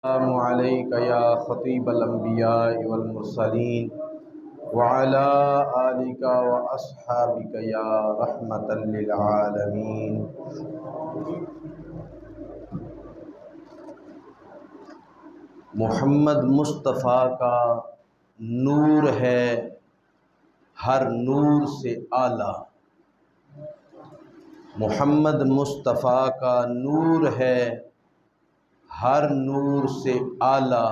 السلام علیک یا خطیب الانبیاء والمرسلین وعلی آلک واصحابک یا رحمتا للعالمین۔ محمد مصطفیٰ کا نور ہے ہر نور سے اعلیٰ۔ محمد مصطفیٰ کا نور ہے ہر نور سے اعلیٰ۔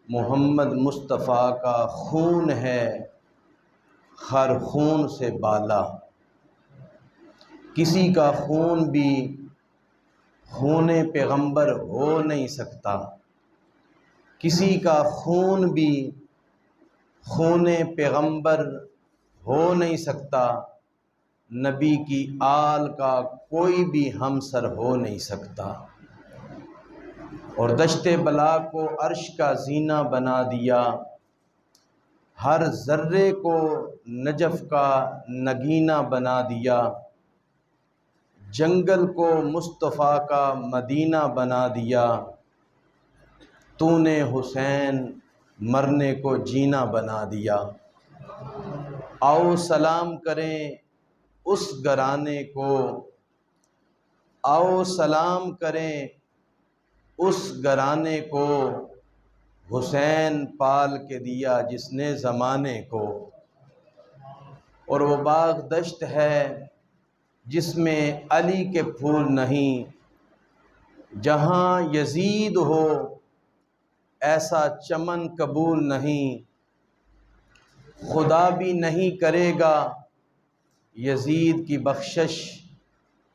محمد مصطفیٰ کا خون ہے ہر خون سے بالا۔ کسی کا خون بھی خون پیغمبر ہو نہیں سکتا، کسی کا خون بھی خون پیغمبر ہو نہیں سکتا، نبی کی آل کا کوئی بھی ہمسر ہو نہیں سکتا۔ اور دشت بلا کو عرش کا زینہ بنا دیا، ہر ذرے کو نجف کا نگینہ بنا دیا، جنگل کو مصطفیٰ کا مدینہ بنا دیا، تو نے حسین مرنے کو جینا بنا دیا۔ آؤ سلام کریں اس گھرانے کو، آؤ سلام کریں اس گھرانے کو، حسین پال کے دیا جس نے زمانے کو۔ اور وہ باغ دشت ہے جس میں علی کے پھول نہیں، جہاں یزید ہو ایسا چمن قبول نہیں، خدا بھی نہیں کرے گا یزید کی بخشش،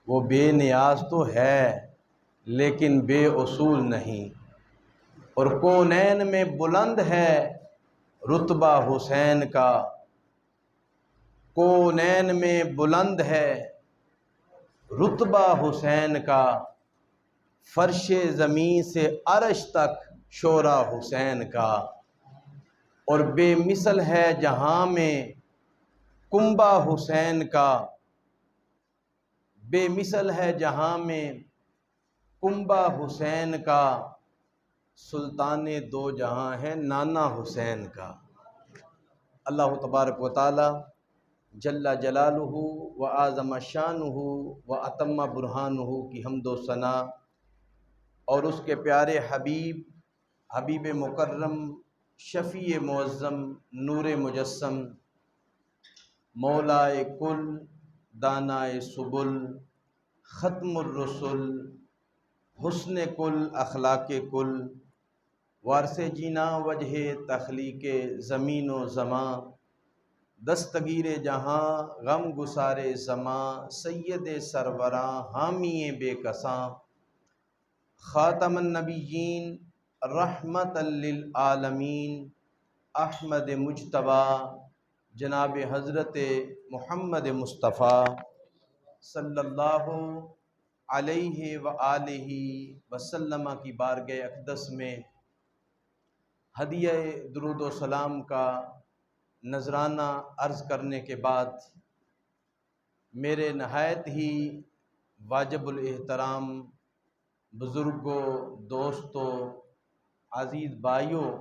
وہ بے نیاز تو ہے لیکن بے اصول نہیں۔ اور کونین میں بلند ہے رتبہ حسین کا، کونین میں بلند ہے رتبہ حسین کا، فرش زمین سے عرش تک شورا حسین کا۔ اور بے مثل ہے جہاں میں کنبہ حسین کا، بے مثل ہے جہاں میں کنبہ حسین کا، سلطان دو جہاں ہے نانا حسین کا۔ اللہ تبارک و تعالی جل جلالہ و اعظم شانہ و اتم برہانہ کی حمد و ثنا، اور اس کے پیارے حبیب مکرم، شفیع معظم، نور مجسم، مولائے کل، دانائے سبل، ختم الرسل، حسن کل، اخلاق کل، وارث جینا وجہ تخلیق زمین و زماں، دستگیر جہاں غم گسار زماں، سید سروراں حامی بے کساں، خاتم النبیین رحمت للعالمین، احمد مجتبیٰ جناب حضرت محمد مصطفیٰ صلی اللہ علیہ وآلہ وسلم کی بارگاہ اقدس میں ہدیہ درود و سلام کا نذرانہ عرض کرنے کے بعد، میرے نہایت ہی واجب الاحترام بزرگوں، دوستوں، عزیز بھائیوں،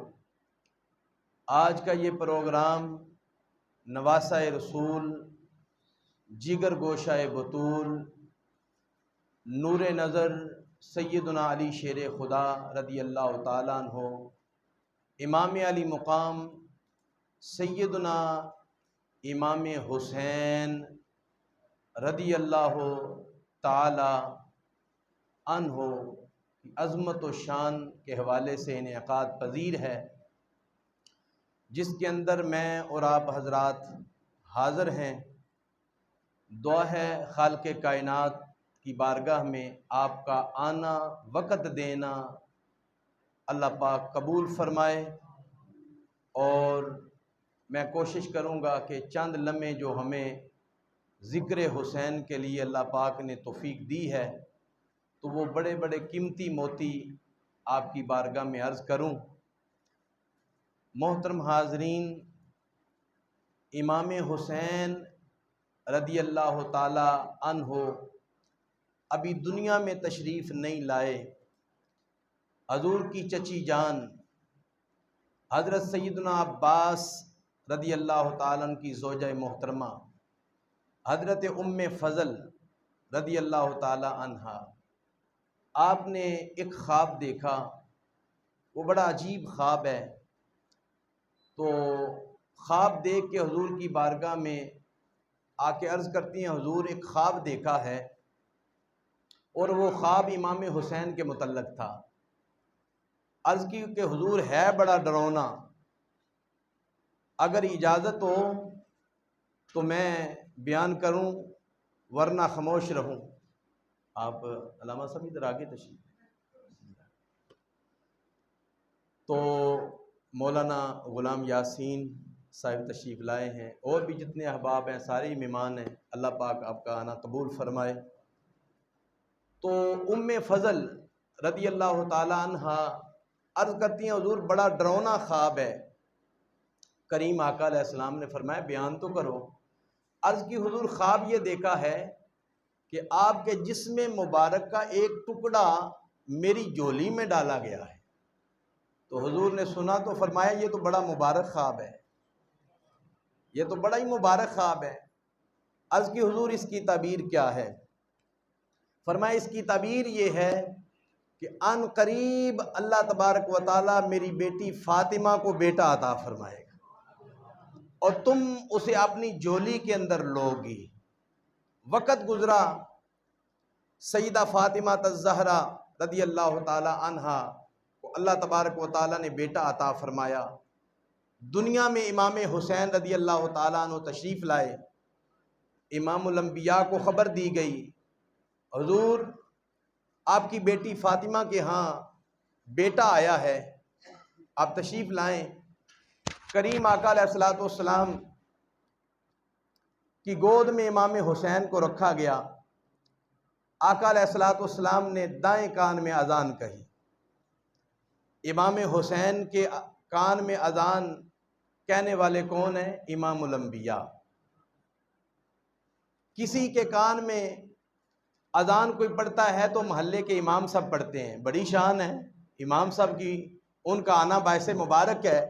آج کا یہ پروگرام نواسہ رسول، جگر گوشہ بطول، نور نظر سیدنا علی شیر خدا رضی اللہ تعالیٰ عنہ، امام علی مقام سیدنا امام حسین رضی اللہ تعالی عنہ کی عظمت و شان کے حوالے سے انعقاد پذیر ہے، جس کے اندر میں اور آپ حضرات حاضر ہیں۔ دعا ہے خالق کائنات کی بارگاہ میں آپ کا آنا، وقت دینا اللہ پاک قبول فرمائے، اور میں کوشش کروں گا کہ چند لمحے جو ہمیں ذکر حسین کے لیے اللہ پاک نے توفیق دی ہے، تو وہ بڑے بڑے قیمتی موتی آپ کی بارگاہ میں عرض کروں۔ محترم حاضرین، امام حسین رضی اللہ تعالی عنہ ابھی دنیا میں تشریف نہیں لائے، حضور کی چچی جان حضرت سیدنا عباس رضی اللہ تعالیٰ عنہ کی زوجہ محترمہ حضرت ام فضل رضی اللہ تعالیٰ عنہا، آپ نے ایک خواب دیکھا، وہ بڑا عجیب خواب ہے۔ تو خواب دیکھ کے حضور کی بارگاہ میں آ کے عرض کرتی ہیں، حضور ایک خواب دیکھا ہے، اور وہ خواب امام حسین کے متعلق تھا۔ عرض کی کہ حضور ہے بڑا ڈراؤنا، اگر اجازت ہو تو میں بیان کروں ورنہ خاموش رہوں۔ آپ علامہ صاحب ادھر آگے تشریف۔ تو مولانا غلام یاسین صاحب تشریف لائے ہیں، اور بھی جتنے احباب ہیں سارے مہمان ہیں، اللہ پاک آپ کا آنا قبول فرمائے۔ تو ام فضل رضی اللہ تعالی عنہا عرض کرتی ہیں، حضور بڑا ڈراؤنا خواب ہے۔ کریم آقا علیہ السلام نے فرمایا بیان تو کرو۔ عرض کی حضور خواب یہ دیکھا ہے کہ آپ کے جسم مبارک کا ایک ٹکڑا میری جھولی میں ڈالا گیا ہے۔ تو حضور نے سنا تو فرمایا یہ تو بڑا مبارک خواب ہے، یہ تو بڑا ہی مبارک خواب ہے۔ عرض کی حضور اس کی تعبیر کیا ہے؟ فرمایا اس کی تعبیر یہ ہے کہ ان قریب اللہ تبارک و تعالیٰ میری بیٹی فاطمہ کو بیٹا عطا فرمائے گا، اور تم اسے اپنی جھولی کے اندر لوگی۔ وقت گزرا، سیدہ فاطمہ الزہرا رضی اللہ تعالی عنہا کو اللہ تبارک و تعالیٰ نے بیٹا عطا فرمایا۔ دنیا میں امام حسین رضی اللہ تعالیٰ عنہ تشریف لائے، امام الانبیاء کو خبر دی گئی، حضور آپ کی بیٹی فاطمہ کے ہاں بیٹا آیا ہے، آپ تشریف لائیں۔ کریم آقا علیہ السلام کی گود میں امام حسین کو رکھا گیا۔ آقا علیہ السلام نے دائیں کان میں اذان کہی۔ امام حسین کے کان میں اذان کہنے والے کون ہیں؟ امام الانبیاء۔ کسی کے کان میں اذان کوئی پڑھتا ہے تو محلے کے امام صاحب پڑھتے ہیں، بڑی شان ہے امام صاحب کی، ان کا آنا باعث مبارک ہے۔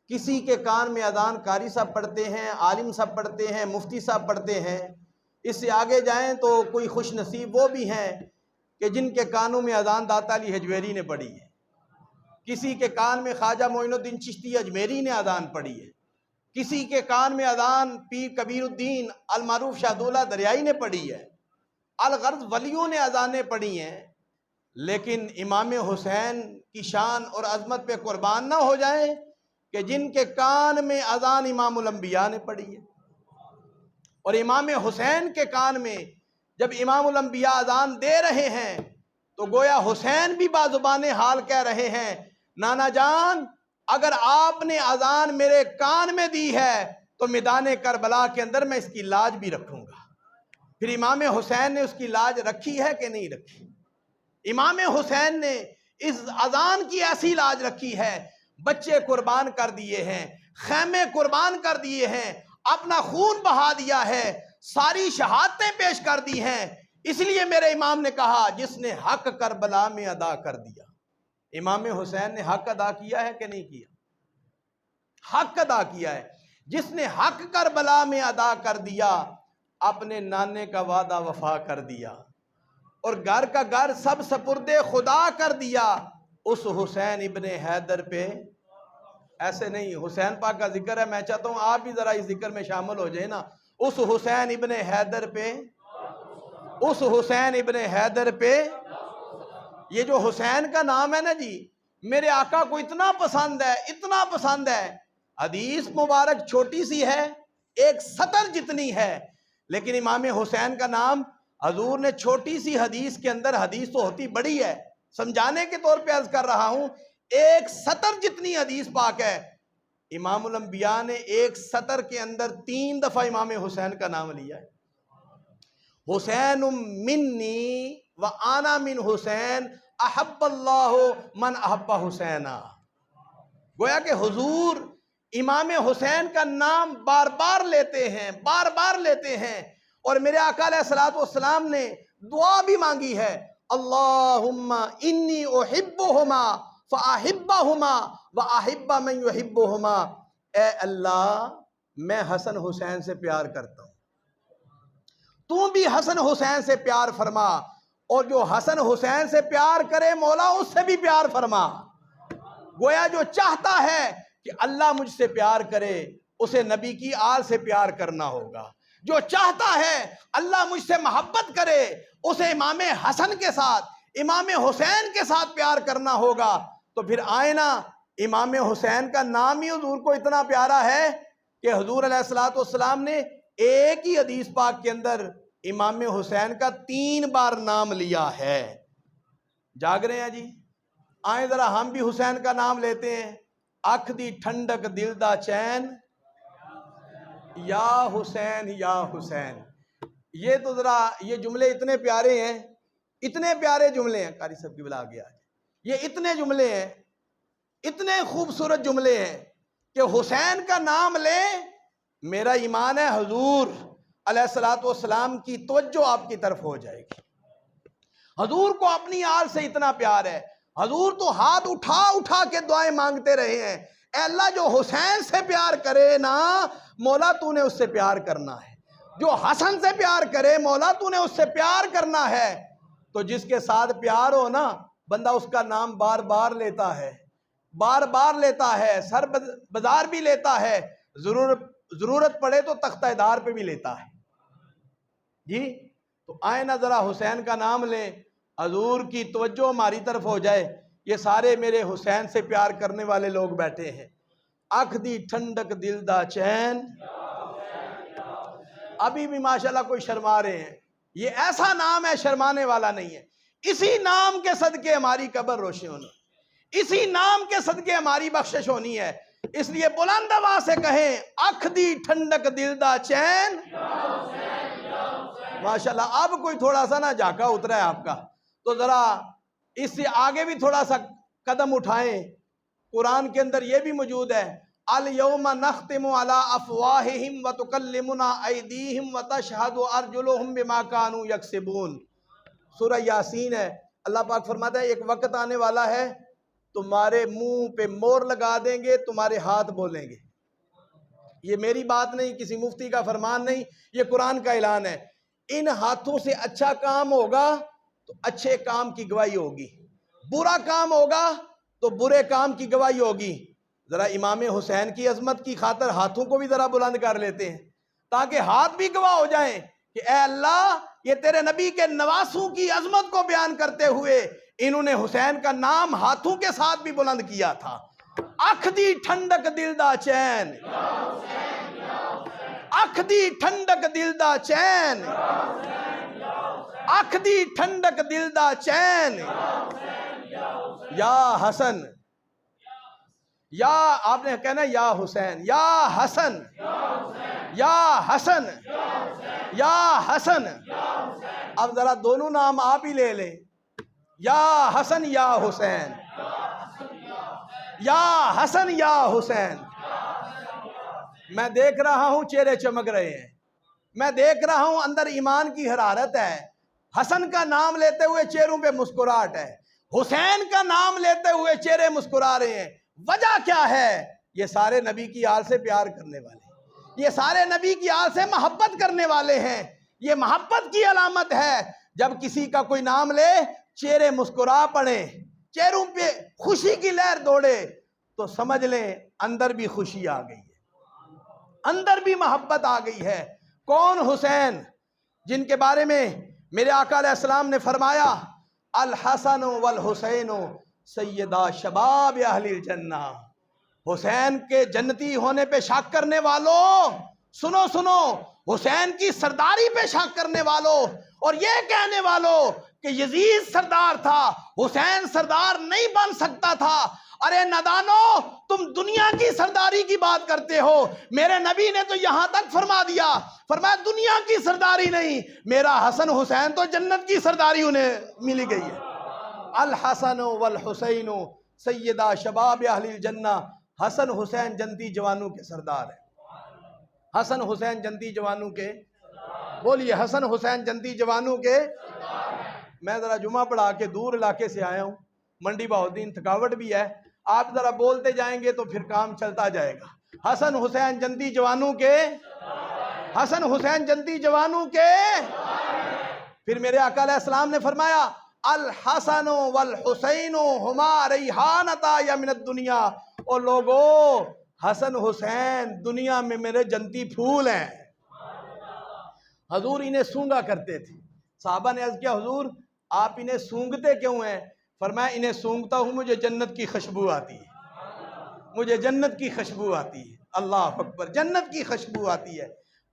کسی کے کان میں اذان قاری صاحب پڑھتے ہیں، عالم صاحب پڑھتے ہیں، مفتی صاحب پڑھتے ہیں۔ اس سے آگے جائیں تو کوئی خوش نصیب وہ بھی ہیں کہ جن کے کانوں میں اذان داتا علی حجویری نے پڑھی ہے، کسی کے کان میں خواجہ معین الدین چشتی اجمیری نے اذان پڑھی ہے، کسی کے کان میں اذان پیر کبیر الدین المعروف شاہ دولہ دریائی نے پڑھی ہے، الغرض ولیوں نے اذانیں پڑھی ہیں۔ لیکن امام حسین کی شان اور عظمت پہ قربان نہ ہو جائیں کہ جن کے کان میں اذان امام الانبیاء نے پڑھی ہے، اور امام حسین کے کان میں جب امام الانبیاء اذان دے رہے ہیں تو گویا حسین بھی بازبان حال کہہ رہے ہیں، نانا جان اگر آپ نے اذان میرے کان میں دی ہے تو میدان کربلا کے اندر میں اس کی لاج بھی رکھوں گا۔ پھر امام حسین نے اس کی لاج رکھی ہے کہ نہیں رکھی؟ امام حسین نے اس اذان کی ایسی لاج رکھی ہے، بچے قربان کر دیے ہیں، خیمے قربان کر دیے ہیں، اپنا خون بہا دیا ہے، ساری شہادتیں پیش کر دی ہیں۔ اس لیے میرے امام نے کہا جس نے حق کربلا میں ادا کر دیا۔ امام حسین نے حق ادا کیا ہے کہ نہیں کیا؟ حق ادا کیا ہے۔ جس نے حق کربلا میں ادا کر دیا، اپنے نانے کا وعدہ وفا کر دیا، اور گھر کا گھر سب سپرد خدا کر دیا، اس حسین ابن حیدر پہ ایسے نہیں۔ حسین پاک کا ذکر ہے، میں چاہتا ہوں آپ بھی ذرا اس ذکر میں شامل ہو جائیں نا۔ اس حسین ابن حیدر پہ، اس حسین ابن حیدر پہ، یہ جو حسین کا نام ہے نا جی، میرے آقا کو اتنا پسند ہے، اتنا پسند ہے۔ حدیث مبارک چھوٹی سی ہے، ایک سطر جتنی ہے، لیکن امام حسین کا نام حضور نے چھوٹی سی حدیث کے اندر، حدیث تو ہوتی بڑی ہے، سمجھانے کے طور پہ عرض کر رہا ہوں، ایک سطر جتنی حدیث پاک ہے، امام الانبیاء نے ایک سطر کے اندر 3 دفعہ امام حسین کا نام لیا ہے۔ حسین منی و آنا من حسین احب اللہ من احب حسینا۔ گویا کہ حضور امام حسین کا نام بار بار لیتے ہیں، بار بار لیتے ہیں، اور میرے آقا علیہ السلام نے دعا بھی مانگی ہے، اللہم انی احبہما فاحبہما واحب من یحبہما، اے اللہ میں حسن حسین سے پیار کرتا ہوں، تو بھی حسن حسین سے پیار فرما، اور جو حسن حسین سے پیار کرے مولا اس سے بھی پیار فرما۔ گویا جو چاہتا ہے کہ اللہ مجھ سے پیار کرے اسے نبی کی آل سے پیار کرنا ہوگا، جو چاہتا ہے اللہ مجھ سے محبت کرے اسے امام حسن کے ساتھ، امام حسین کے ساتھ پیار کرنا ہوگا۔ تو پھر آئے نا، امام حسین کا نام ہی حضور کو اتنا پیارا ہے کہ حضور علیہ السلام نے ایک ہی حدیث پاک کے اندر امام حسین کا 3 بار نام لیا ہے۔ جاگ رہے ہیں جی؟ آئیں ذرا ہم بھی حسین کا نام لیتے ہیں۔ اکھ دی ٹھنڈک دل دا چین، یا حسین یا حسین۔ یہ تو ذرا یہ جملے اتنے پیارے ہیں، اتنے پیارے جملے ہیں، قاری صاحب کی بلا گیا، یہ اتنے جملے ہیں، اتنے خوبصورت جملے ہیں کہ حسین کا نام لے، میرا ایمان ہے حضور علیہ السلام کی توجہ آپ کی طرف ہو جائے گی۔ حضور کو اپنی آل سے اتنا پیار ہے، حضور تو ہاتھ اٹھا اٹھا کے دعائیں مانگتے رہے ہیں، اے اللہ جو حسین سے پیار کرے نا مولا تو نے اس سے پیار کرنا ہے، جو حسن سے پیار کرے مولا تو نے اس سے پیار کرنا ہے۔ تو جس کے ساتھ پیار ہو نا بندہ اس کا نام بار بار لیتا ہے، بار بار لیتا ہے، سر بازار بھی لیتا ہے، ضرورت پڑے تو تختہ دار پہ بھی لیتا ہے جی۔ تو آئیں نا ذرا حسین کا نام لیں، حضور کی توجہ ہماری طرف ہو جائے۔ یہ سارے میرے حسین سے پیار کرنے والے لوگ بیٹھے ہیں۔ اکھ دی ٹھنڈک دل دا چین، ابھی بھی ماشاءاللہ کوئی شرما رہے ہیں، یہ ایسا نام ہے شرمانے والا نہیں ہے۔ اسی نام کے صدقے ہماری قبر روشن ہونا، اسی نام کے صدقے ہماری بخشش ہونی ہے۔ اس لیے بلند آواز سے کہیں اکھ دی ٹھنڈک دل دا چین۔ ماشاءاللہ اب کوئی تھوڑا سا نا جھاکا اترا ہے آپ کا، تو ذرا اس سے آگے بھی تھوڑا سا قدم اٹھائیں۔ قرآن کے اندر یہ بھی موجود ہے، الیوم نختم علی افواہہم وتکلمنا ایدیہم وتشہد ارجلہم بما کانوا یکسبون۔ سورہ یاسین ہے، اللہ پاک فرماتا ہے ایک وقت آنے والا ہے تمہارے منہ پہ مور لگا دیں گے، تمہارے ہاتھ بولیں گے۔ یہ میری بات نہیں، کسی مفتی کا فرمان نہیں، یہ قرآن کا اعلان ہے۔ ان ہاتھوں سے اچھا کام ہوگا تو اچھے کام کی گواہی ہوگی، برا کام ہوگا تو برے کام کی گواہی ہوگی۔ ذرا امام حسین کی عظمت کی خاطر ہاتھوں کو بھی ذرا بلند کر لیتے ہیں تاکہ ہاتھ بھی گواہ ہو جائیں کہ اے اللہ یہ تیرے نبی کے نواسوں کی عظمت کو بیان کرتے ہوئے انہوں نے حسین کا نام ہاتھوں کے ساتھ بھی بلند کیا تھا۔ اکھ دی ٹھنڈک دل دا چین، اکھ دی ٹھنڈک دل دا چین، اکھ دی ٹھنڈک دل دا چین، یا حسن، یا آپ نے کہنا یا حسین، یا حسن، یا حسن، یا حسن۔ اب ذرا دونوں نام آپ ہی لے لیں، یا حسن یا حسین، یا حسن یا حسین۔ میں دیکھ رہا ہوں چہرے چمک رہے ہیں، میں دیکھ رہا ہوں اندر ایمان کی حرارت ہے، حسن کا نام لیتے ہوئے چہروں پہ مسکراہٹ ہے، حسین کا نام لیتے ہوئے چہرے مسکرا رہے ہیں۔ وجہ کیا ہے؟ یہ سارے نبی کی آل سے پیار کرنے والے ہیں، یہ سارے نبی کی آل سے محبت کرنے والے ہیں۔ یہ محبت کی علامت ہے، جب کسی کا کوئی نام لے چہرے مسکرا پڑے، چہروں پہ خوشی کی لہر دوڑے، تو سمجھ لیں اندر بھی خوشی آ گئی ہے، اندر بھی محبت آ گئی ہے۔ کون؟ حسین، جن کے بارے میں میرے آقا علیہ السلام نے فرمایا الحسن والحسین سیدہ شباب اہل الجنہ۔ حسین کے جنتی ہونے پہ شک کرنے والوں سنو سنو، حسین کی سرداری پہ شک کرنے والوں اور یہ کہنے والوں کہ یزید سردار تھا، حسین سردار نہیں بن سکتا تھا، ارے نادانو تم دنیا کی سرداری کی بات کرتے ہو، میرے نبی نے تو یہاں تک فرما دیا، فرمایا دنیا کی سرداری نہیں، میرا حسن حسین تو جنت کی سرداری انہیں ملی گئی ہے۔ الحسن والحسین سیدہ شباب اہل الجنہ۔ حسن حسین جنتی جوانوں کے سردار ہیں، حسن حسین جنتی جوانوں کے، بولیے حسن حسین جنتی جوانوں کے۔ میں ذرا جمعہ پڑھا کے دور علاقے سے آیا ہوں، منڈی بہاؤالدین، تھکاوٹ بھی ہے، آپ ذرا بولتے جائیں گے تو پھر کام چلتا جائے گا۔ حسن حسین جنتی جوانوں کے، حسن حسین جنتی جوانوں کے، پھر میرے آقا علیہ السلام نے فرمایا الحسن والحسین ہما ریحانتا یا من الدنیا، اور لوگو حسن حسین دنیا میں میرے جنتی پھول ہیں۔ حضور انہیں سونگا کرتے تھے۔ صحابہ نے عرض کیا حضور آپ انہیں سونگتے کیوں ہیں؟ فرمایا انہیں سونگتا ہوں مجھے جنت کی خوشبو آتی ہے، مجھے جنت کی خوشبو آتی ہے۔ اللہ اکبر، جنت کی خوشبو آتی ہے۔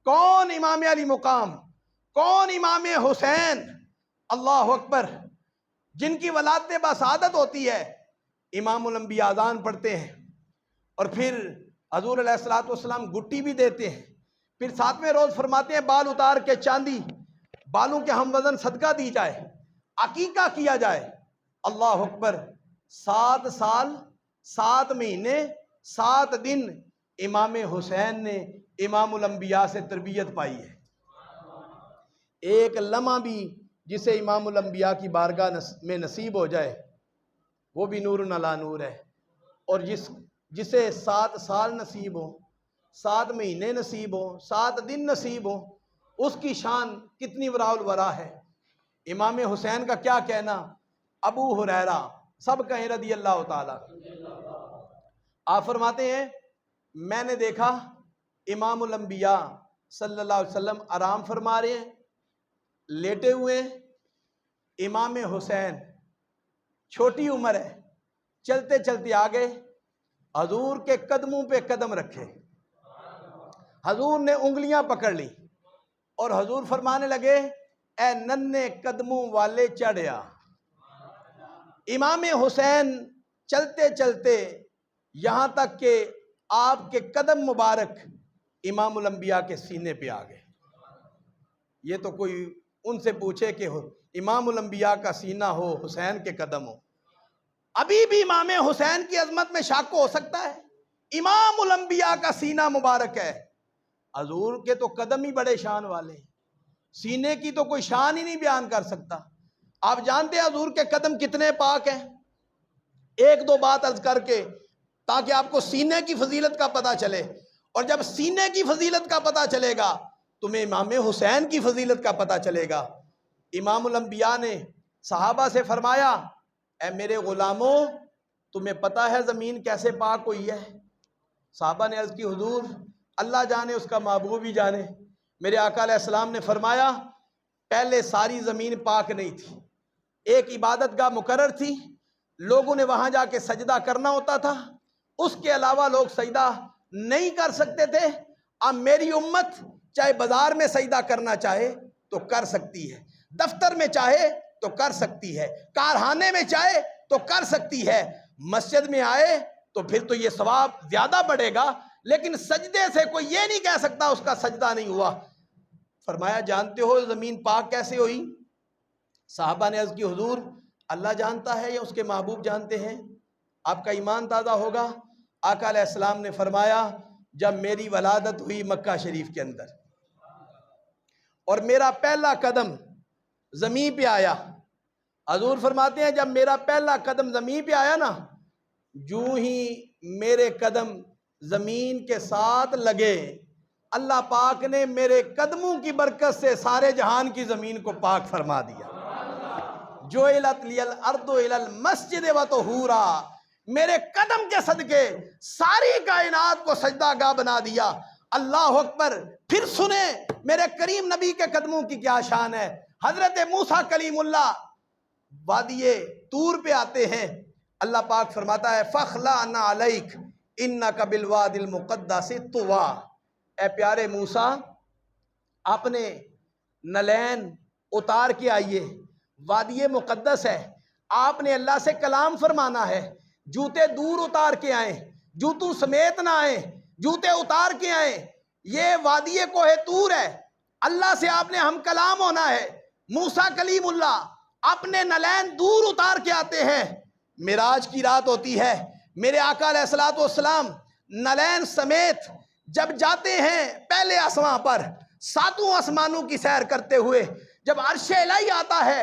کون امام علی مقام، کون امام حسین، اللہ اکبر، جن کی ولادت بسعادت ہوتی ہے، امام الانبیاء اذان پڑھتے ہیں اور پھر حضور علیہ السلام گٹی بھی دیتے ہیں، پھر 7ویں روز فرماتے ہیں بال اتار کے چاندی بالوں کے ہم وزن صدقہ دی جائے، عقیقہ کیا جائے۔ اللہ اکبر، 7 سال 7 مہینے 7 دن امام حسین نے امام الانبیاء سے تربیت پائی ہے۔ ایک لمحہ بھی جسے امام الانبیاء کی بارگاہ میں نصیب ہو جائے وہ بھی نور علی نور ہے، اور جسے 7 سال نصیب ہو، 7 مہینے نصیب ہو، 7 دن نصیب ہو، اس کی شان کتنی وراء الورا ہے۔ امام حسین کا کیا کہنا، ابو ہریرہ سب کہیں رضی اللہ تعالیٰ۔ آپ فرماتے ہیں میں نے دیکھا امام الانبیاء صلی اللہ علیہ وسلم آرام فرما رہے ہیں، لیٹے ہوئے، امام حسین چھوٹی عمر ہے، چلتے چلتے آگے حضور کے قدموں پہ قدم رکھے، حضور نے انگلیاں پکڑ لی اور حضور فرمانے لگے اے ننھے قدموں والے چڑھیا۔ امام حسین چلتے چلتے یہاں تک کہ آپ کے قدم مبارک امام الانبیاء کے سینے پہ آ گئے۔ یہ تو کوئی ان سے پوچھے کہ امام الانبیاء کا سینہ ہو، حسین کے قدم ہو، ابھی بھی امام حسین کی عظمت میں شک ہو سکتا ہے؟ امام الانبیاء کا سینہ مبارک ہے، حضور کے تو قدم ہی بڑے شان والے ہیں، سینے کی تو کوئی شان ہی نہیں بیان کر سکتا۔ آپ جانتے ہیں حضور کے قدم کتنے پاک ہیں؟ 1-2 بات عرض کر کے تاکہ آپ کو سینے کی فضیلت کا پتہ چلے، اور جب سینے کی فضیلت کا پتہ چلے گا تمہیں امام حسین کی فضیلت کا پتہ چلے گا۔ امام الانبیاء نے صحابہ سے فرمایا اے میرے غلاموں تمہیں پتہ ہے زمین کیسے پاک ہوئی ہے؟ صحابہ نے عرض کی حضور اللہ جانے، اس کا محبوب بھی جانے۔ میرے آقا علیہ السلام نے فرمایا پہلے ساری زمین پاک نہیں تھی، ایک عبادت گاہ مقرر تھی، لوگوں نے وہاں جا کے سجدہ کرنا ہوتا تھا، اس کے علاوہ لوگ سجدہ نہیں کر سکتے تھے۔ اب میری امت چاہے بازار میں سجدہ کرنا چاہے تو کر سکتی ہے، دفتر میں چاہے تو کر سکتی ہے، کارخانے میں چاہے تو کر سکتی ہے، مسجد میں آئے تو پھر تو یہ ثواب زیادہ بڑھے گا، لیکن سجدے سے کوئی یہ نہیں کہہ سکتا اس کا سجدہ نہیں ہوا۔ فرمایا جانتے ہو زمین پاک کیسے ہوئی؟ صحابہ نے عرض کی حضور اللہ جانتا ہے یا اس کے محبوب جانتے ہیں؟ آپ کا ایمان تازہ ہوگا۔ آقا علیہ السلام نے فرمایا جب میری ولادت ہوئی مکہ شریف کے اندر اور میرا پہلا قدم زمین پہ آیا، حضور فرماتے ہیں جب میرا پہلا قدم زمین پہ آیا نا، جو ہی میرے قدم زمین کے ساتھ لگے اللہ پاک نے میرے قدموں کی برکت سے سارے جہان کی زمین کو پاک فرما دیا۔ جُعِلَتْ لِيَ الْأَرْضُ إِلَى الْمَسْجِدِ وَطُهُورًا، میرے قدم کے صدقے ساری کائنات کو سجدہ گاہ بنا دیا۔ اللہ اکبر۔ پھر سنیں میرے کریم نبی کے قدموں کی کیا شان ہے۔ حضرت موسیٰ کلیم اللہ وادی طور پہ آتے ہیں، اللہ پاک فرماتا ہے فَخْلَعْنَا عَلَيْكَ إِنَّكَ بِالْوَادِ الْمُقَدَّسِ طُوَىٰ، اے پیارے موسیٰ اپنے نلین اتار کے آئیے، وادی مقدس ہے، آپ نے اللہ سے کلام فرمانا ہے، جوتے دور اتار کے آئیں، جوتوں سمیت نہ آئیں، جوتے اتار کے آئیں، یہ وادی کوہ طور ہے، اللہ سے آپ نے ہم کلام ہونا ہے۔ موسیٰ کلیم اللہ اپنے نلین دور اتار کے آتے ہیں، معراج کی رات ہوتی ہے، میرے آقا علیہ السلام نلین سمیت جب جاتے ہیں پہلے آسمان پر 7 آسمانوں کی سیر کرتے ہوئے، جب عرش الہی آتا ہے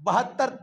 72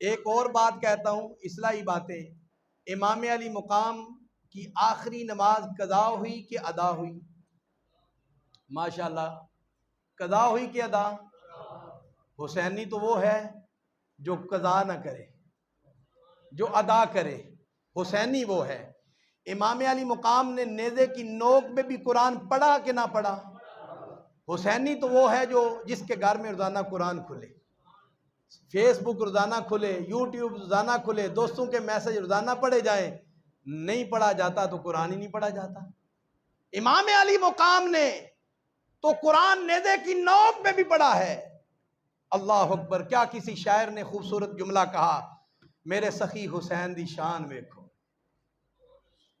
ایک اور بات کہتا ہوں، اصلاحی باتیں، امام علی مقام کی آخری نماز قضا ہوئی کہ ادا ہوئی؟ ماشاءاللہ، قضا ہوئی کہ ادا؟ حسینی تو وہ ہے جو قضا نہ کرے، جو ادا کرے، حسینی وہ ہے۔ امام علی مقام نے نیزے کی نوک میں بھی قرآن پڑھا کہ نہ پڑھا؟ حسینی تو وہ ہے جو جس کے گھر میں روزانہ قرآن کھلے، فیس بک روزانہ کھلے، یوٹیوب روزانہ کھلے، دوستوں کے میسج روزانہ پڑھے جائیں، نہیں پڑھا جاتا تو قرآن ہی نہیں پڑھا جاتا۔ امام علی مقام نے تو قرآن نیزے کی نوک میں بھی پڑھا ہے۔ اللہ اکبر! کیا کسی شاعر نے خوبصورت جملہ کہا، میرے سخی حسین دی شان ویکھو،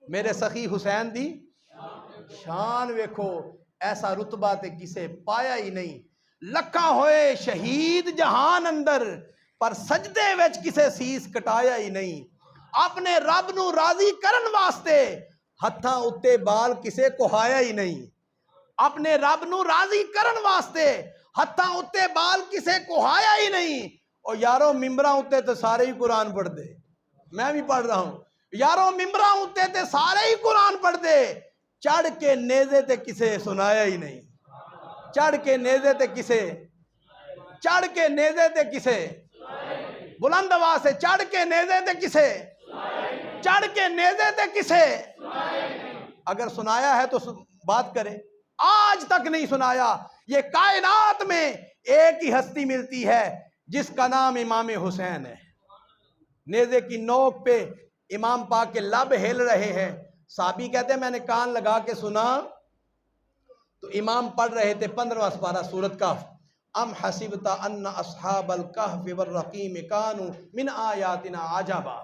میرے سخی حسین دی شان ویکھو، ایسا رتبہ تے کسے پایا ہی نہیں، لکھاں ہوئے شہید جہان اندر، پر سجدے وچ کسے سیس کٹایا ہی نہیں، اپنے رب نو راضی کرن واسطے ہتھاں اتے بال کسے کوہایا ہی نہیں، اپنے رب نو راضی کرن واسطے ہتھاں اتے بال کسے کوہایا ہی نہیں۔ اور یارو ممبراں اتے تو سارے ہی قرآن پڑھ دے، میں بھی پڑھ رہا ہوں، یارو ممبراں اتے تے سارے ہی قرآن پڑھ دے، چڑھ کے نیزے تے کسے سنایا ہی نہیں، چڑھ کے نیزے تے کسے، چڑھ کے نیزے تے کسے، بلند آواز سے، چڑھ کے نیزے تے کسے، چڑھ کے نیزے تے کسے، اگر سنایا ہے تو بات کرے، آج تک نہیں سنایا۔ یہ کائنات میں ایک ہی ہستی ملتی ہے جس کا نام امام حسین ہے۔ نیزے کی نوک پہ امام پاک کے لب ہل رہے ہیں، صحابی کہتے ہیں میں نے کان لگا کے سنا تو امام پڑھ رہے تھے 15واں سپارہ سورۃ کہف، ام حسبت ان اصحاب الکہف والرقیم کانوا من آیاتنا عجبا،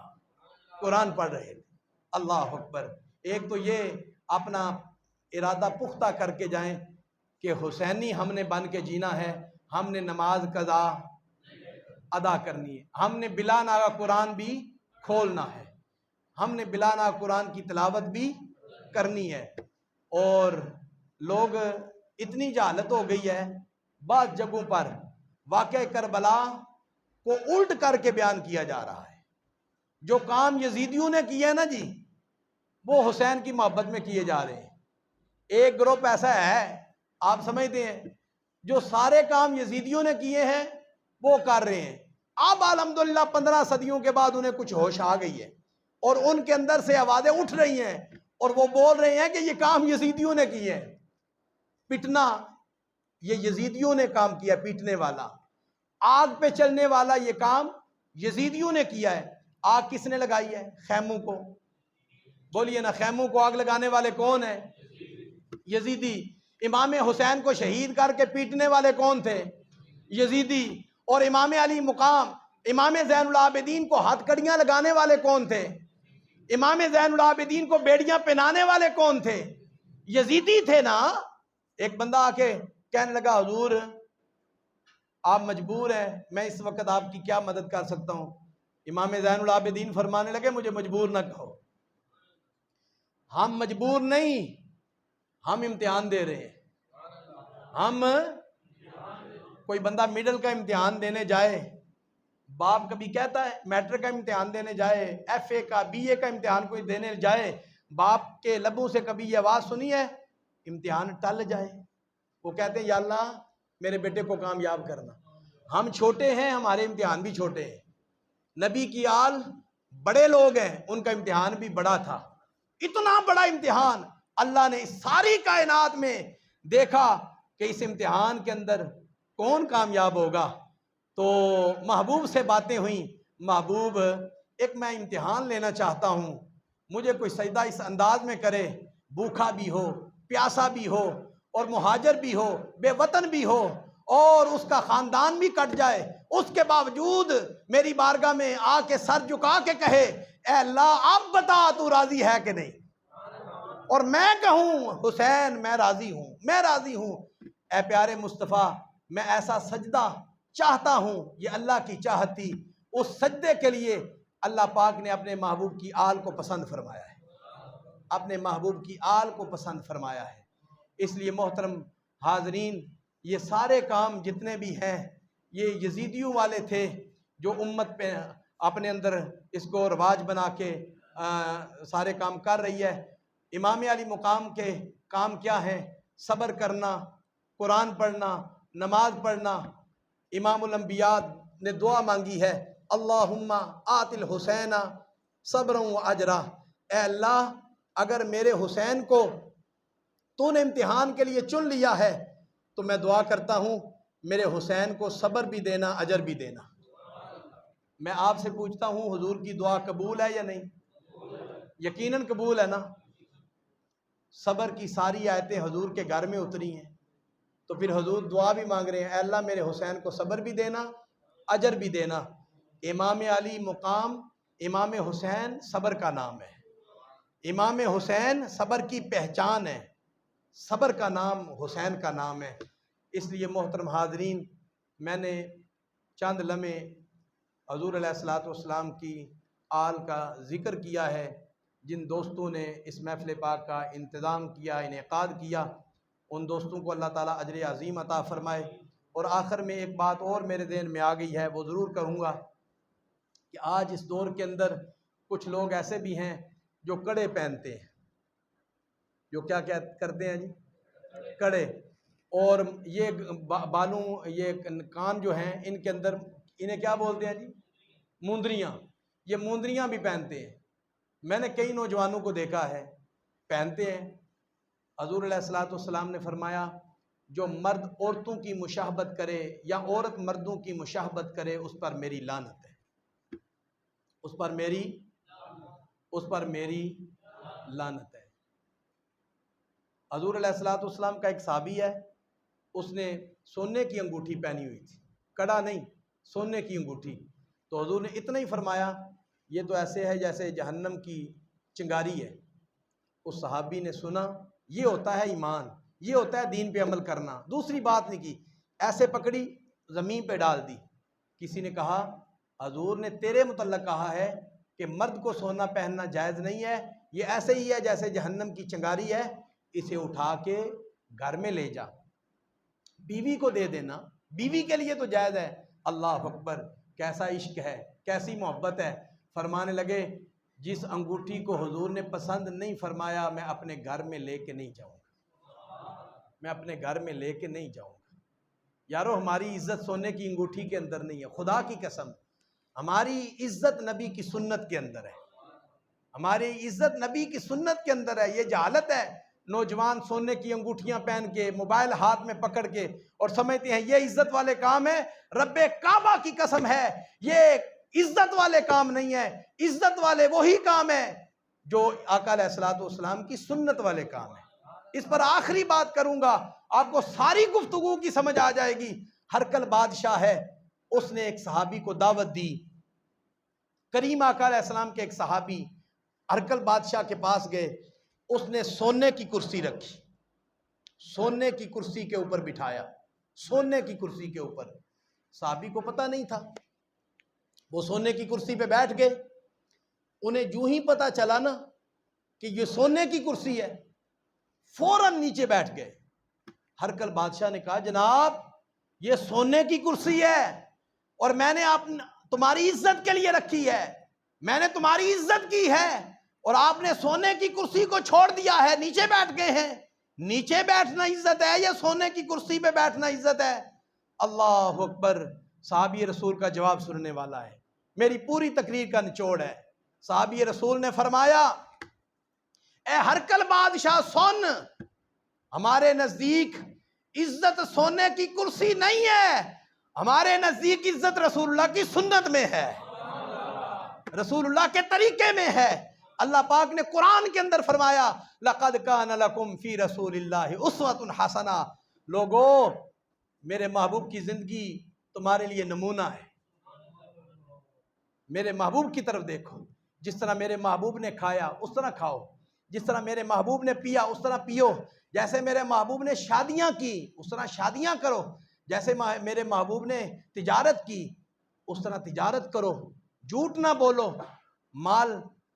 قرآن پڑھ رہے تھے۔ اللہ اکبر! ایک تو یہ اپنا ارادہ پختہ کر کے جائیں کہ حسینی ہم نے بن کے جینا ہے، ہم نے نماز قضا ادا کرنی ہے، ہم نے بلا ناغہ قرآن بھی کھولنا ہے، ہم نے بلا ناغہ قرآن کی تلاوت بھی کرنی ہے۔ اور لوگ اتنی جہالت ہو گئی ہے، بعض جگہوں پر واقعہ کربلا کو الٹ کر کے بیان کیا جا رہا ہے۔ جو کام یزیدیوں نے کیے ہیں نا جی، وہ حسین کی محبت میں کیے جا رہے ہیں۔ ایک گروپ ایسا ہے، آپ سمجھتے ہیں، جو سارے کام یزیدیوں نے کیے ہیں وہ کر رہے ہیں۔ اب الحمدللہ 15 صدیوں کے بعد انہیں کچھ ہوش آ گئی ہے اور ان کے اندر سے آوازیں اٹھ رہی ہیں اور وہ بول رہے ہیں کہ یہ کام یزیدیوں نے کیے ہیں۔ پٹنا یہ یزیدیوں نے کام کیا، پیٹنے والا، آگ پہ چلنے والا یہ کام یزیدیوں نے کیا ہے۔ آگ کس نے لگائی ہے؟ خیموں کو، بولیے نا، خیموں کو آگ لگانے والے کون ہیں؟ یزیدی۔ امام حسین کو شہید کر کے پیٹنے والے کون تھے؟ یزیدی۔ اور امام علی مقام، امام زین العابدین کو ہتھ کڑیاں لگانے والے کون تھے؟ امام زین العابدین کو بیڑیاں پہنانے والے کون تھے؟ یزیدی تھے نا۔ ایک بندہ آ کے کہنے لگا حضور آپ مجبور ہیں، میں اس وقت آپ کی کیا مدد کر سکتا ہوں؟ امام زین العابدین فرمانے لگے مجھے مجبور نہ کہو، ہم مجبور نہیں، ہم امتحان دے رہے ہیں۔ ہم کوئی بندہ مڈل کا امتحان دینے جائے، باپ کبھی کہتا ہے میٹرک کا امتحان دینے جائے، ایف اے کا، بی اے کا امتحان کوئی دینے جائے، باپ کے لبوں سے کبھی یہ آواز سنی ہے امتحان ٹل جائے؟ وہ کہتے ہیں یا اللہ میرے بیٹے کو کامیاب کرنا۔ ہم چھوٹے ہیں، ہمارے امتحان بھی چھوٹے ہیں، نبی کی آل بڑے لوگ ہیں، ان کا امتحان بھی بڑا تھا۔ اتنا بڑا امتحان اللہ نے اس ساری کائنات میں دیکھا کہ اس امتحان کے اندر کون کامیاب ہوگا، تو محبوب سے باتیں ہوئیں، محبوب ایک میں امتحان لینا چاہتا ہوں، مجھے کوئی سجدہ اس انداز میں کرے، بھوکا بھی ہو، پیاسا بھی ہو، اور مہاجر بھی ہو، بے وطن بھی ہو، اور اس کا خاندان بھی کٹ جائے، اس کے باوجود میری بارگاہ میں آ کے سر جھکا کے کہے اے اللہ اب بتا تو راضی ہے کہ نہیں، اور میں کہوں حسین میں راضی ہوں، میں راضی ہوں۔ اے پیارے مصطفیٰ، میں ایسا سجدہ چاہتا ہوں، یہ اللہ کی چاہت تھی، اس سجدے کے لیے اللہ پاک نے اپنے محبوب کی آل کو پسند فرمایا ہے، اپنے محبوب کی آل کو پسند فرمایا ہے۔ اس لیے محترم حاضرین، یہ سارے کام جتنے بھی ہیں یہ یزیدیوں والے تھے جو امت پہ اپنے اندر اس کو رواج بنا کے سارے کام کر رہی ہے۔ امام علی مقام کے کام کیا ہیں؟ صبر کرنا، قرآن پڑھنا، نماز پڑھنا۔ امام الانبیاء نے دعا مانگی ہے، اللہم آت الحسین صبرا و اجرا، اے اللہ اگر میرے حسین کو تو نے امتحان کے لیے چن لیا ہے تو میں دعا کرتا ہوں میرے حسین کو صبر بھی دینا، اجر بھی دینا۔ میں آپ سے پوچھتا ہوں حضور کی دعا قبول ہے یا نہیں؟ یقیناً قبول ہے نا۔ صبر کی ساری آیتیں حضور کے گھر میں اتری ہیں، تو پھر حضور دعا بھی مانگ رہے ہیں، اے اللہ میرے حسین کو صبر بھی دینا، اجر بھی دینا۔ امام علی مقام، امام حسین صبر کا نام ہے۔ امام حسین صبر کی پہچان ہے، صبر کا نام حسین کا نام ہے۔ اس لیے محترم حاضرین، میں نے چند لمحے حضور علیہ الصلوۃ والسلام کی آل کا ذکر کیا ہے، جن دوستوں نے اس محفل پاک کا انتظام کیا، انعقاد کیا، ان دوستوں کو اللہ تعالیٰ اجر عظیم عطا فرمائے۔ اور آخر میں ایک بات اور میرے ذہن میں آ گئی ہے، وہ ضرور کروں گا کہ آج اس دور کے اندر کچھ لوگ ایسے بھی ہیں جو کڑے پہنتے ہیں، جو کیا کرتے ہیں جی؟ کڑے، اور یہ بالوں، یہ کان جو ہیں ان کے اندر انہیں کیا بولتے ہیں جی؟ مندریاں۔ یہ مندریاں بھی پہنتے ہیں۔ میں نے کئی نوجوانوں کو دیکھا ہے پہنتے ہیں۔ حضور علیہ الصلوۃ والسلام نے فرمایا جو مرد عورتوں کی مشابہت کرے یا عورت مردوں کی مشابہت کرے اس پر میری لعنت ہے، اس پر میری لعنت ہے۔ حضور علیہ الصلوۃ والسلام کا ایک صحابی ہے، اس نے سونے کی انگوٹھی پہنی ہوئی تھی، کڑا نہیں، سونے کی انگوٹھی۔ تو حضور نے اتنا ہی فرمایا یہ تو ایسے ہے جیسے جہنم کی چنگاری ہے۔ اس صحابی نے سنا، یہ ہوتا ہے ایمان، یہ ہوتا ہے دین پہ عمل کرنا، دوسری بات نہیں کی، ایسے پکڑی زمین پہ ڈال دی۔ کسی نے کہا حضور نے تیرے متعلق کہا ہے کہ مرد کو سونا پہننا جائز نہیں ہے، یہ ایسے ہی ہے جیسے جہنم کی چنگاری ہے، اسے اٹھا کے گھر میں لے جا، بیوی کو دے دینا، بیوی کے لیے تو جائز ہے۔ اللہ اکبر، کیسا عشق ہے، کیسی محبت ہے۔ فرمانے لگے جس انگوٹھی کو حضور نے پسند نہیں فرمایا میں اپنے گھر میں لے کے نہیں جاؤں گا، میں اپنے گھر میں لے کے نہیں جاؤں گا۔ یارو ہماری عزت سونے کی انگوٹھی کے اندر نہیں ہے، خدا کی قسم ہماری عزت نبی کی سنت کے اندر ہے، ہماری عزت نبی کی سنت کے اندر ہے۔ یہ جہالت ہے، نوجوان سونے کی انگوٹھیاں پہن کے موبائل ہاتھ میں پکڑ کے اور سمجھتے ہیں یہ عزت والے کام ہے۔ رب کعبہ کی قسم ہے یہ عزت والے کام نہیں ہے، عزت والے وہی کام ہے جو آقا علیہ الصلوۃ والسلام کی سنت والے کام ہے۔ اس پر آخری بات کروں گا، آپ کو ساری گفتگو کی سمجھ آ جائے گی۔ ہرقل بادشاہ ہے، اس نے ایک صحابی کو دعوت دی، کریم آقا علیہ السلام کے ایک صحابی ہرقل بادشاہ کے پاس گئے، اس نے سونے کی کرسی رکھی، سونے کی کرسی کے اوپر بٹھایا، سونے کی کرسی کے اوپر۔ صحابی کو پتہ نہیں تھا، وہ سونے کی کرسی پہ بیٹھ گئے۔ انہیں جو ہی پتہ چلا نا کہ یہ سونے کی کرسی ہے، فوراً نیچے بیٹھ گئے۔ ہرقل بادشاہ نے کہا جناب یہ سونے کی کرسی ہے اور میں نے تمہاری عزت کے لیے رکھی ہے، میں نے تمہاری عزت کی ہے اور آپ نے سونے کی کرسی کو چھوڑ دیا ہے، نیچے بیٹھ گئے ہیں۔ نیچے بیٹھنا عزت ہے یا سونے کی کرسی پہ بیٹھنا عزت ہے؟ اللہ اکبر۔ صحابی رسول کا جواب سننے والا ہے، میری پوری تقریر کا نچوڑ ہے۔ صحابی رسول نے فرمایا اے ہرقل بادشاہ سن، ہمارے نزدیک عزت سونے کی کرسی نہیں ہے، ہمارے نزدیک عزت رسول اللہ کی سنت میں ہے، رسول اللہ کے طریقے میں ہے۔ اللہ پاک نے قرآن کے اندر فرمایا لَقَدْ كَانَ لَكُمْ فِي رَسُولِ اللَّهِ أُسْوَةٌ حَسَنَةٌ، لوگو میرے محبوب کی زندگی تمہارے لیے نمونہ ہے، میرے محبوب کی طرف دیکھو، جس طرح میرے محبوب نے کھایا اس طرح کھاؤ، جس طرح میرے محبوب نے پیا اس طرح پیو، جیسے میرے محبوب نے شادیاں کی اس طرح شادیاں کرو، جیسے میرے محبوب نے تجارت کی اس طرح تجارت کرو، جھوٹ نہ بولو، مال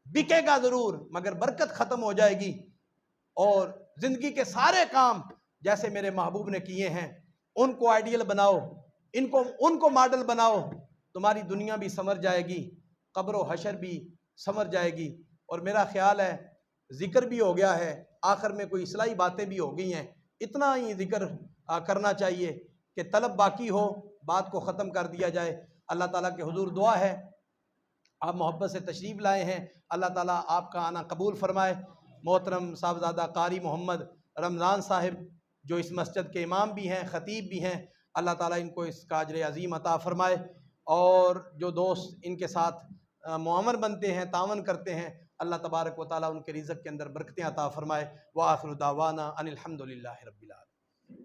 بکے گا ضرور مگر برکت ختم ہو جائے گی، اور زندگی کے سارے کام جیسے میرے محبوب نے کیے ہیں ان کو آئیڈیل بناؤ، ان کو ماڈل بناؤ، تمہاری دنیا بھی سمر جائے گی، قبر و حشر بھی سمر جائے گی۔ اور میرا خیال ہے ذکر بھی ہو گیا ہے، آخر میں کوئی اصلاحی باتیں بھی ہو گئی ہیں، اتنا ہی ذکر کرنا چاہیے کہ طلب باقی ہو، بات کو ختم کر دیا جائے۔ اللہ تعالیٰ کے حضور دعا ہے، آپ محبت سے تشریف لائے ہیں، اللہ تعالیٰ آپ کا آنا قبول فرمائے۔ محترم صاحبزادہ قاری محمد رمضان صاحب جو اس مسجد کے امام بھی ہیں، خطیب بھی ہیں، اللہ تعالیٰ ان کو اس کا اجر عظیم عطا فرمائے، اور جو دوست ان کے ساتھ معاون بنتے ہیں، تعاون کرتے ہیں، اللہ تبارک و تعالیٰ ان کے رزق کے اندر برکتیں عطا فرمائے۔ وآخر دعوانا ان الحمد للہ رب العالمین۔